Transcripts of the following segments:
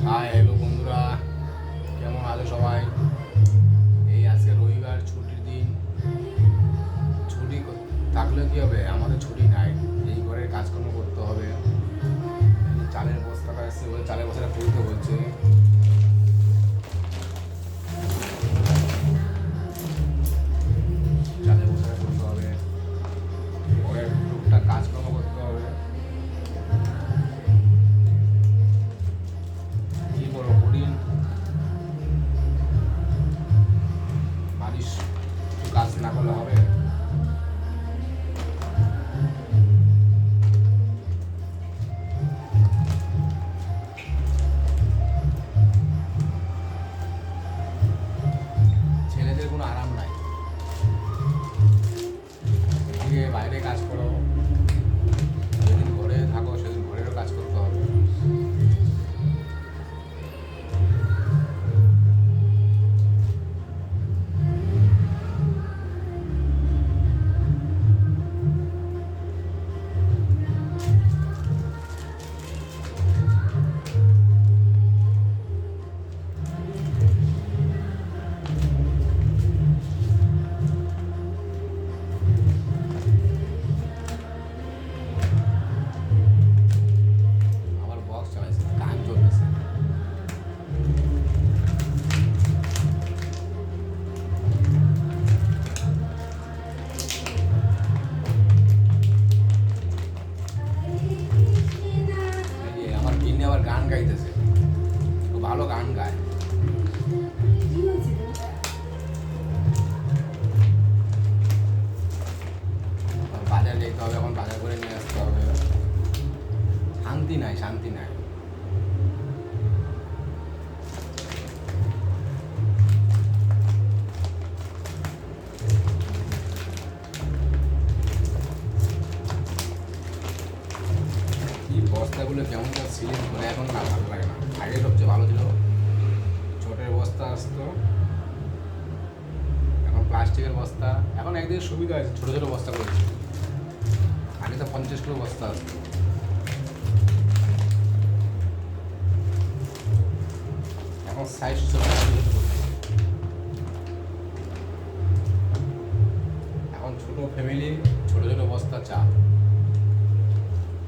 Hi hello বন্ধুরা, কেমন আছো সবাই? এই আজকে রবিবার, ছুটির দিন। ছুটি থাকলেও কী হবে, আমাদের ছুটি নাই। এই ঘরের কাজকর্ম করতে হবে। এই চালের বস্তাটা এসছে বলে চালের বস্তাটা তুলতে বলছে। চালের বস্তাটা তুলতে হবে, ঘরের টুকটাক কাজকর্ম করতে হবে। কী করবো, হরিণ বাড়ির কাজ না করলে হবে? ছেলেদের কোনো আরাম নাই। এদিকে বাইরে কাজ করো, যেদিন ঘরে থাকো সেদিন ঘরেরও কাজ করতে হবে। আমার বক্স চালাইছে, গান চলতেছে। এই যে আমার গিন্নি আবার গান গাইতেছে, খুব ভালো গান গায়। বাজার যেতে হবে, এখন বাজার করে নিয়ে আসতে হবে। শান্তি নাই, শান্তি নাই। এই বস্তাগুলো কেমন করে সিলিং করে এখন না, ভালো লাগে না। আগে সবচেয়ে ভালো ছিল, ছোটের বস্তা আসতো, এখন প্লাস্টিকের বস্তা। এখন একদিকে সুবিধা আছে, ছোটো ছোটো বস্তা করেছে। আগে তো 50 কিলো বস্তা আসতো। এখন সাইজ ছোটো ছোটো করছে। এখন ছোটো ফ্যামিলি, ছোটো ছোটো বস্তা চাল।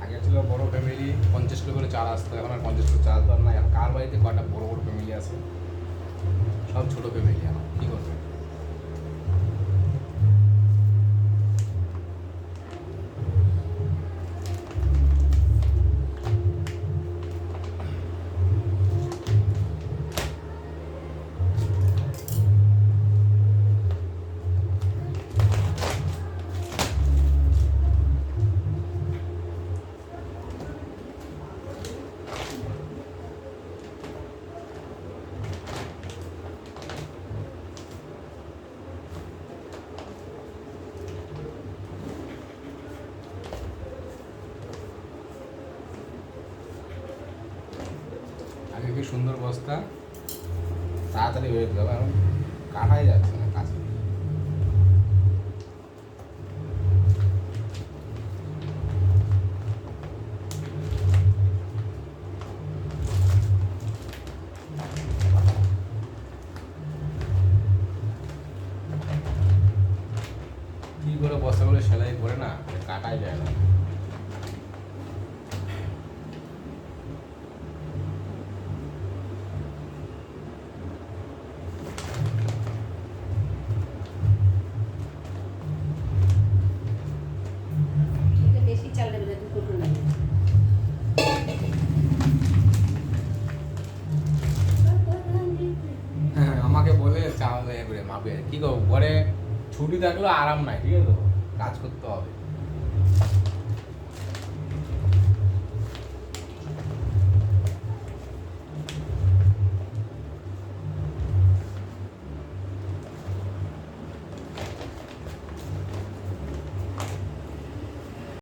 আগে ছিল বড় ফ্যামিলি, 50 কিলো করে চাল আসতো। এখন আর 50 কিলো চাল তো আর নাই। এখন কার বাড়িতে কটা বড় বড় ফ্যামিলি আছে? সব ছোটো ফ্যামিলি। এখন কী করবে? আগে কি সুন্দর বস্তা, তাড়াতাড়ি হয়ে যেত। এখন কাটাই যাচ্ছে না কাছে। কী করে বস্তাগুলো সেলাই করে না, কাটাই যায় না। বেশি চাল দেবে, দুটো করে আমাকে বলে চাল করে মাপে। কী করবো, ঘরে ছুটি থাকলেও আরাম নাই, ঠিক আছে তো, কাজ করতে হবে।